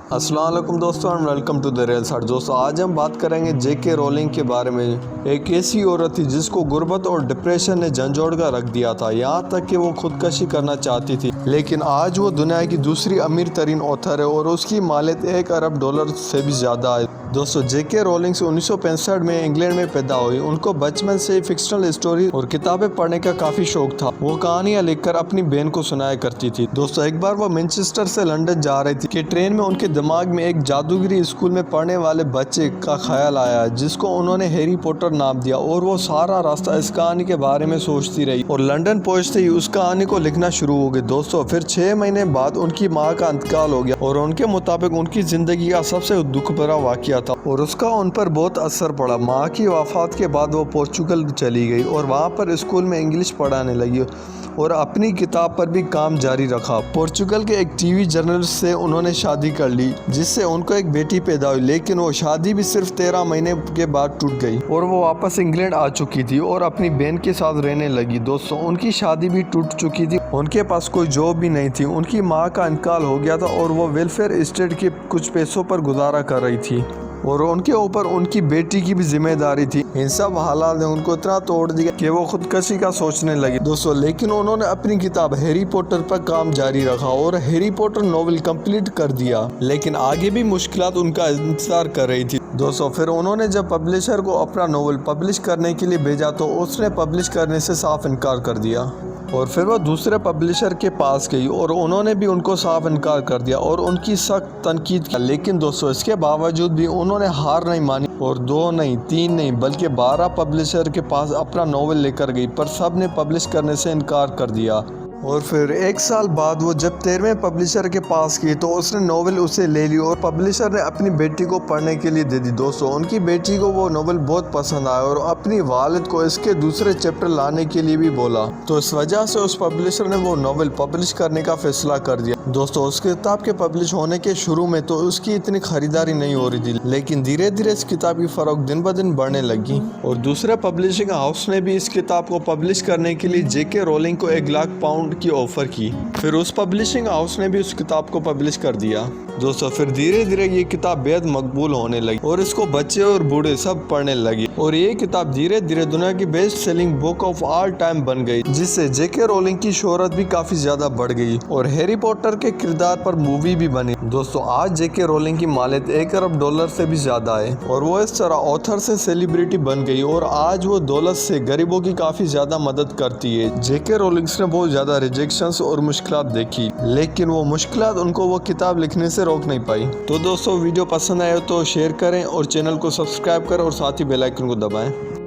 अस्सलाम वालेकुम दोस्तों and welcome to the real side. दोस्तों आज हम बात करेंगे जेके रोलिंग के बारे में। एक ऐसी औरत थी जिसको गुर्बत और डिप्रेशन ने झंझोड़ कर रख दिया था, यहाँ तक कि वो खुदकशी करना चाहती थी। लेकिन आज वो दुनिया की दूसरी अमीर तरीन ऑथर है और उसकी मालियत $1 अरब से भी ज़्यादा है। दोस्तों जेके रोलिंग 1965 में इंग्लैंड में पैदा हुई। उनको बचपन से ही फिक्शनल स्टोरी और किताबें पढ़ने का काफ़ी शौक था। वो कहानियाँ लिखकर अपनी बहन को सुनाया करती थी। दोस्तों एक बार वो मैनचेस्टर से लंदन जा रही थी कि ट्रेन में उनके दिमाग में एक जादूगरी स्कूल में पढ़ने वाले बच्चे का ख्याल आया जिसको उन्होंने हैरी पॉटर नाम दिया और वो सारा रास्ता इस कहानी के बारे में सोचती रही और लंदन पहुंचते ही उस कहानी को लिखना शुरू हो गई। दोस्तों फिर 6 महीने बाद उनकी माँ का इंतकाल हो गया और उनके मुताबिक उनकी जिंदगी का सबसे दुख भरा वाकया था और उसका उन पर बहुत असर पड़ा। माँ की वफात के बाद वो पोर्चुगल चली गई और वहाँ पर स्कूल में इंग्लिश पढ़ाने लगी और अपनी किताब पर भी काम जारी रखा। पोर्चुगल के एक टीवी जर्नलिस्ट से उन्होंने शादी कर ली जिससे उनको एक बेटी पैदा हुई, लेकिन वो शादी भी सिर्फ 13 महीने के बाद टूट गई और वो वापस इंग्लैंड आ चुकी थी और अपनी बहन के साथ रहने लगी। दोस्तों उनकी शादी भी टूट चुकी थी, उनके पास कोई जॉब भी नहीं थी, उनकी माँ का इंतकाल हो गया था और वो वेलफेयर स्टेट के कुछ पैसों पर गुजारा कर रही थी और उनके ऊपर उनकी बेटी की भी जिम्मेदारी थी। इन सब हालात ने उनको इतना तोड़ दिया कि वो खुदकशी का सोचने लगी। दोस्तों लेकिन उन्होंने अपनी किताब हैरी पॉटर पर काम जारी रखा और हैरी पॉटर नॉवेल कंप्लीट कर दिया, लेकिन आगे भी मुश्किलात उनका इंतजार कर रही थी। दोस्तों फिर उन्होंने जब पब्लिशर को अपना नॉवेल पब्लिश करने के लिए भेजा तो उसने पब्लिश करने से साफ इनकार कर दिया और फिर वो दूसरे पब्लिशर के पास गई और उन्होंने भी उनको साफ इनकार कर दिया और उनकी सख्त तनकीद की। लेकिन दोस्तों इसके बावजूद भी उन्होंने हार नहीं मानी और 2 नहीं 3 नहीं बल्कि 12 पब्लिशर के पास अपना नॉवेल लेकर गई, पर सब ने पब्लिश करने से इनकार कर दिया। और फिर 1 साल बाद वो जब 13वें पब्लिशर के पास गई तो उसने नॉवेल उसे ले ली और पब्लिशर ने अपनी बेटी को पढ़ने के लिए दे दी। दोस्तों उनकी बेटी को वो नॉवेल बहुत पसंद आया और अपनी वालिद को इसके दूसरे चैप्टर लाने के लिए भी बोला, तो इस वजह से उस पब्लिशर ने वो नॉवेल पब्लिश करने का फैसला कर दिया। दोस्तों उस किताब के पब्लिश होने के शुरू में तो उसकी इतनी खरीदारी नहीं हो रही थी, लेकिन धीरे धीरे इस किताब की फरोख्त दिन ब दिन बढ़ने लगी और दूसरे पब्लिशिंग हाउस ने भी इस किताब को पब्लिश करने के लिए जेके रोलिंग को £1 लाख की ऑफर की। फिर उस पब्लिशिंग हाउस ने भी उस किताब को पब्लिश कर दिया। दोस्तों फिर धीरे धीरे ये किताब बेहद मकबूल होने लगी और इसको बच्चे और बूढ़े सब पढ़ने लगे और ये किताब धीरे धीरे दुनिया की best selling book of all time बन गई, जिससे जेके रोलिंग की शोहरत भी काफी ज्यादा बढ़ गई और हैरी पॉटर के किरदार पर मूवी भी बनी। दोस्तों आज जेके रोलिंग की मालियत $1 अरब से भी ज्यादा है और वो इस तरह ऑथर से सेलिब्रिटी बन गई और आज वो दौलत से गरीबों की काफी ज्यादा मदद करती है। जेके रोलिंग ने बहुत ज्यादा रिजेक्शंस और मुश्किलात देखी, लेकिन वो मुश्किलात उनको वो किताब लिखने से रोक नहीं पाई। तो दोस्तों वीडियो पसंद आए तो शेयर करें और चैनल को सब्सक्राइब करें और साथ ही बेल आइकन को दबाएं।